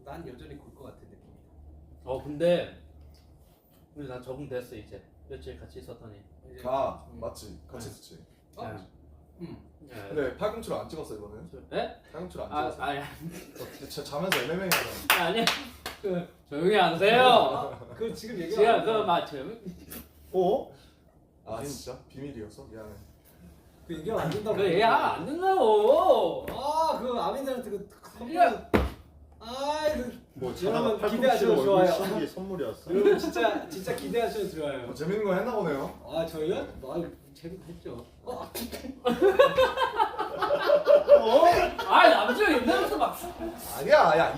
난 여전히 굴 것 같아 느낌이. 근데 우리 다 적응됐어 이제. 며칠 같이 있었더니. 맞지. 같이 있었지. 네. 근데 팔꿈치로 안 찍었어 이거는. 네? 팔꿈치로 안 찍었어. 아니 진짜 자면서 MMA 하잖아. 아니 조용히 하세요. 그 지금 얘기. 지금 그막 조용. 아 진짜? 비밀이었어? 미안해. 그 얘기하면 안 된다고. 그 얘기하면 안 된다고. 그 아민들한테 그 야. 뭐 여러분 팔꿈치로 기대하셔도 얼굴 좋아요. 씌운 게 선물이었어? 여러분 진짜 기대하셔도 좋아요. 재밌는 거 했나 보네요. 저희요? 재밌했죠. 아 남자 옛날부터 막 아니야, 야.